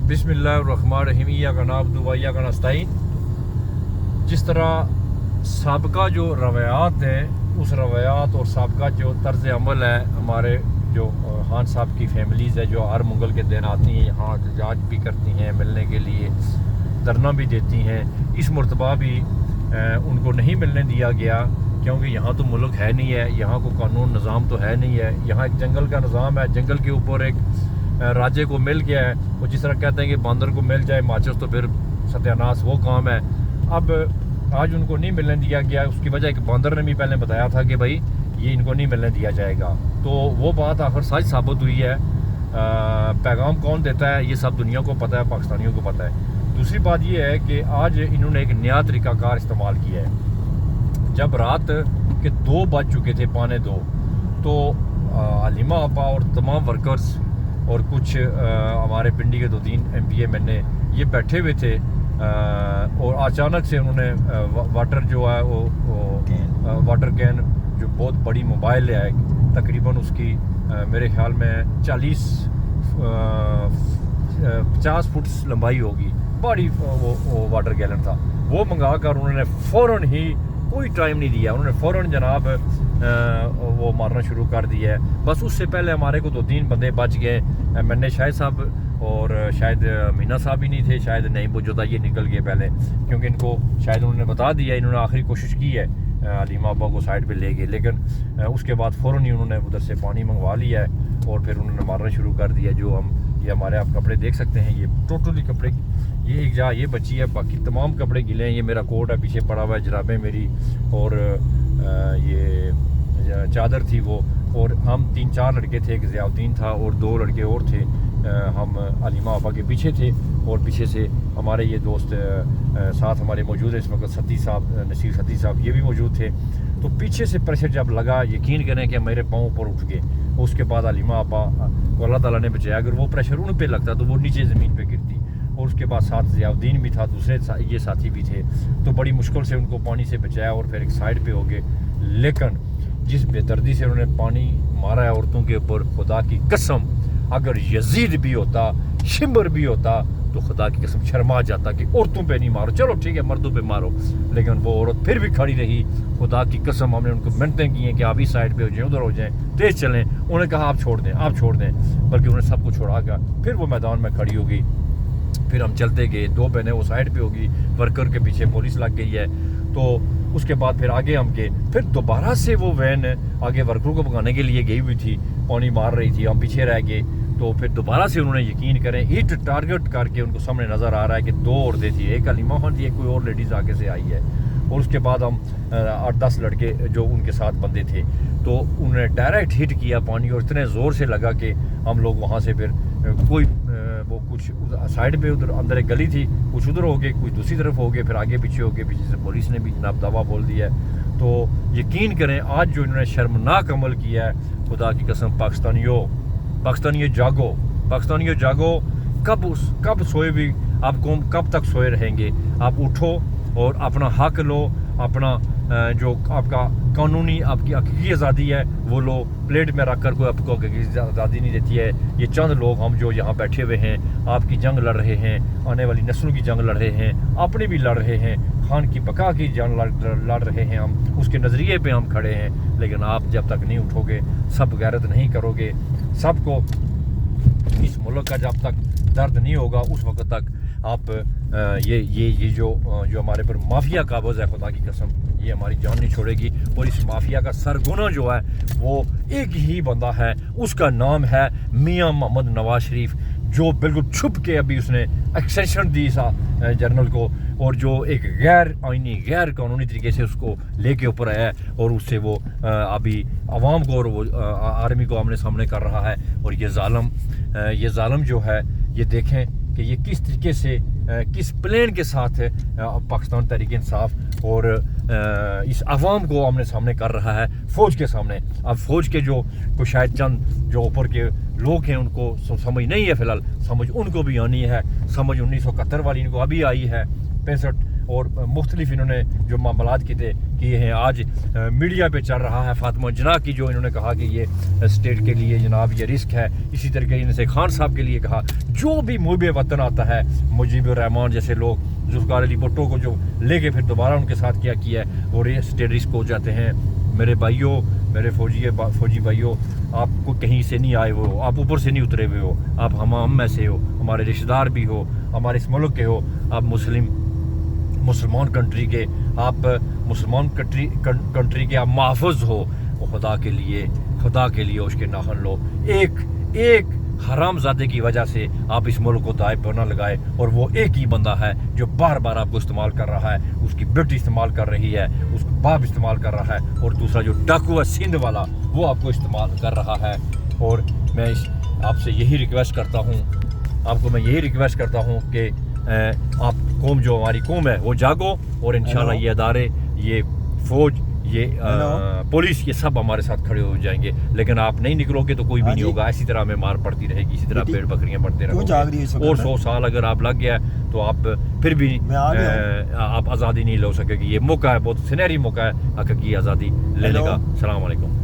بسم اللہ الرحمن الرحیم ایاک نعبد و ایاک نستعین۔ جس طرح سابقہ جو روایات ہیں، اس روایات اور سابقہ جو طرز عمل ہے ہمارے جو خان صاحب کی فیملیز ہے جو ہر منگل کے دن آتی ہیں، یہاں احتجاج بھی کرتی ہیں، ملنے کے لیے دھرنا بھی دیتی ہیں، اس مرتبہ بھی ان کو نہیں ملنے دیا گیا کیونکہ یہاں تو ملک ہے نہیں ہے، یہاں کو قانون نظام تو ہے نہیں ہے، یہاں ایک جنگل کا نظام ہے، جنگل کے اوپر ایک راجے کو مل گیا ہے، وہ جس طرح کہتے ہیں کہ باندر کو مل جائے ماچس تو پھر ستیہ ناس، وہ کام ہے۔ اب آج ان کو نہیں ملنے دیا گیا، اس کی وجہ ایک باندر نے بھی پہلے بتایا تھا کہ بھائی یہ ان کو نہیں ملنے دیا جائے گا، تو وہ بات آخر سچ ثابت ہوئی ہے۔ پیغام کون دیتا ہے یہ سب دنیا کو پتہ ہے، پاکستانیوں کو پتہ ہے۔ دوسری بات یہ ہے کہ آج انہوں نے ایک نیا طریقہ کار استعمال کیا ہے۔ جب رات کے 2 بج چکے تھے، 1:45، تو علیمہ آپا اور تمام ورکرز اور کچھ ہمارے پنڈی کے 2-3 MPA نے یہ بیٹھے ہوئے تھے، اور اچانک سے انہوں نے واٹر جو ہے وہ واٹر کین جو بہت بڑی موبائل ہے، تقریباً اس کی میرے خیال میں 50 فٹ لمبائی ہوگی، بڑی وہ واٹر گیلن تھا، وہ منگا کر انہوں نے فوراً ہی، کوئی ٹائم نہیں دیا، انہوں نے فوراً جناب وہ مارنا شروع کر دیا ہے۔ بس اس سے پہلے ہمارے کو 2-3 بندے بچ گئے، شاہد صاحب اور شاید مینا صاحب ہی نہیں تھے، شاید نہیں موجودہ، یہ نکل گئے پہلے کیونکہ ان کو شاید انہوں نے بتا دیا، انہوں نے آخری کوشش کی ہے علیمہ ابا کو سائڈ پہ لے گئے، لیکن اس کے بعد فوراً ہی انہوں نے ادھر سے پانی منگوا لیا ہے اور پھر انہوں نے مارنا شروع کر دیا۔ جو یہ ہمارے آپ کپڑے دیکھ سکتے ہیں، یہ ٹوٹلی کپڑے، یہ ایک جگہ یہ بچی ہے، باقی تمام کپڑے گلے ہیں۔ یہ میرا کوٹ ہے پیچھے پڑا ہوا ہے، جرابیں میری، اور یہ چادر تھی وہ، اور ہم 3-4 لڑکے تھے، ایک ضیاء الدین تھا اور 2 لڑکے اور تھے، ہم علیمہ آپا کے پیچھے تھے، اور پیچھے سے ہمارے یہ دوست ساتھ ہمارے موجود ہیں اس وقت، ستی صاحب، نصیر ستی صاحب، یہ بھی موجود تھے۔ تو پیچھے سے پریشر جب لگا، یقین کریں کہ میرے پاؤں پر اٹھ گئے، اس کے بعد علیمہ آپا کو اللہ تعالیٰ نے بچایا، اگر وہ پریشر ان پہ لگتا تو وہ نیچے زمین پہ گرتی، اور اس کے بعد ساتھ ضیاء الدین بھی تھا، دوسرے یہ ساتھی بھی تھے، تو بڑی مشکل سے ان کو پانی سے بچایا اور پھر ایک سائڈ پہ ہو گئے۔ لیکن جس بے دردی سے انہوں نے پانی مارا ہے عورتوں کے اوپر، خدا کی قسم اگر یزید بھی ہوتا، شمر بھی ہوتا، تو خدا کی قسم شرما جاتا کہ عورتوں پہ نہیں مارو، چلو ٹھیک ہے مردوں پہ مارو، لیکن وہ عورت پھر بھی کھڑی رہی۔ خدا کی قسم ہم نے ان کو منتیں کی ہیں کہ آپ اس سائڈ پہ ہو جائیں، ادھر ہو جائیں، تیز چلیں، انہوں نے کہا آپ چھوڑ دیں، آپ چھوڑ دیں، بلکہ انہوں نے سب کو چھوڑا گیا، پھر وہ میدان میں کھڑی ہو گئی، پھر ہم چلتے گئے، 2 بہنیں وہ سائڈ پہ ہوگی، ورکر کے پیچھے پولیس لگ گئی ہے، تو اس کے بعد پھر آگے ہم گئے، پھر دوبارہ سے وہ وین آگے ورکروں کو بھگانے کے لیے گئی ہوئی تھی، پانی مار رہی تھی، ہم پیچھے رہ گئے، تو پھر دوبارہ سے انہوں نے یقین کریں ہٹ ٹارگٹ کر کے ان کو سامنے نظر آ رہا ہے کہ 2 عورتیں تھیں، ایک علیمہ خان تھی، ایک کوئی اور لیڈیز آگے سے آئی ہے، اور اس کے بعد ہم 8-10 لڑکے جو ان کے ساتھ بندے تھے، تو انہوں نے ڈائریکٹ ہٹ کیا پانی، اور اتنے زور سے لگا کہ ہم لوگ وہاں سے پھر کوئی وہ کچھ سائڈ پہ ادھر اندر ایک گلی تھی، کچھ ادھر ہو گئے، کچھ دوسری طرف ہو گئے، پھر آگے پیچھے ہو گئے، پیچھے سے پولیس نے بھی جناب دعویٰ بول دیا ہے۔ تو یقین کریں آج جو انہوں نے شرمناک عمل کیا ہے، خدا کی قسم، پاکستانیوں جاگو، پاکستانیوں جاگو، کب سوئے بھی آپ قوم، کب تک سوئے رہیں گے؟ آپ اٹھو اور اپنا حق لو، اپنا جو آپ کا قانونی آپ کی حقیقی آزادی ہے وہ لو، پلیٹ میں رکھ کر کوئی آپ کو حقیقی آزادی نہیں دیتی ہے۔ یہ چند لوگ ہم جو یہاں بیٹھے ہوئے ہیں، آپ کی جنگ لڑ رہے ہیں، آنے والی نسلوں کی جنگ لڑ رہے ہیں، اپنی بھی لڑ رہے ہیں، خان کی بقا کی جنگ لڑ رہے ہیں، ہم اس کے نظریے پہ ہم کھڑے ہیں، لیکن آپ جب تک نہیں اٹھو گے، سب غیرت نہیں کرو گے، سب کو اس ملک کا جب تک درد نہیں ہوگا، اس وقت تک آپ یہ جو ہمارے پر مافیا قابض ہے، خدا کی قسم یہ ہماری جان نہیں چھوڑے گی، اور اس مافیا کا سرغنہ جو ہے وہ ایک ہی بندہ ہے، اس کا نام ہے میاں محمد نواز شریف، جو بالکل چھپ کے ابھی اس نے ایکسٹینشن دی جنرل کو، اور جو ایک غیر آئینی غیر قانونی طریقے سے اس کو لے کے اوپر آیا ہے، اور اس سے وہ ابھی عوام کو اور وہ آرمی کو آمنے سامنے کر رہا ہے۔ اور یہ ظالم جو ہے، یہ دیکھیں کہ یہ کس طریقے سے کس پلین کے ساتھ پاکستان تحریک انصاف اور اس عوام کو آمنے سامنے کر رہا ہے فوج کے سامنے۔ اب فوج کے جو شاید چند جو اوپر کے لوگ ہیں ان کو سمجھ نہیں ہے، فی الحال سمجھ ان کو بھی آنی ہے، سمجھ 1971 والی ان کو ابھی آئی ہے، 65 اور مختلف انہوں نے جو معاملات کیے ہیں. آج میڈیا پہ چل رہا ہے فاطمہ جناح کی جو انہوں نے کہا کہ یہ اسٹیٹ کے لیے جناب یہ رسک ہے. اسی طریقے ان سے خان صاحب کے لیے کہا جو بھی محب وطن آتا ہے مجیب الرحمان جیسے لوگ ذوالفقار علی بھٹو کو جو لے کے پھر دوبارہ ان کے ساتھ کیا ہے اور یہ اسٹیٹ رسک ہو جاتے ہیں. میرے بھائیوں, میرے فوجی بھائیوں, آپ کو کہیں سے نہیں آئے ہوئے ہو, آپ اوپر سے نہیں اترے ہوئے ہو, آپ ہم میں سے ہو, ہمارے رشتہ دار بھی ہو, ہمارے اس ملک کے ہو, آپ مسلمان کنٹری کے, آپ مسلمان کنٹری کے آپ محافظ ہو. خدا کے لیے اس کے ناخن لو. ایک حرام زادے کی وجہ سے آپ اس ملک کو دائیں پہ نہ لگائے, اور وہ ایک ہی بندہ ہے جو بار بار آپ کو استعمال کر رہا ہے. اس کی بیٹی استعمال کر رہی ہے, اس کا باپ استعمال کر رہا ہے, اور دوسرا جو ڈاکو ہے سندھ والا وہ آپ کو استعمال کر رہا ہے. اور میں آپ سے یہی ریکویسٹ کرتا ہوں کہ آپ قوم جو ہماری قوم ہے وہ جاگو, اور انشاءاللہ یہ ادارے, یہ فوج, یہ پولیس, یہ سب ہمارے ساتھ کھڑے ہو جائیں گے. لیکن آپ نہیں نکلو گے تو کوئی بھی نہیں ہوگا. اسی طرح ہمیں مار پڑتی رہے گی, اسی طرح پیڑ بکریاں پڑتے رہے گے. اور 100 سال اگر آپ لگ گیا تو آپ پھر بھی آپ آزادی نہیں لے سکے گی. یہ موقع ہے, بہت سنہری موقع ہے حقیقی آزادی لینے کا. السلام علیکم.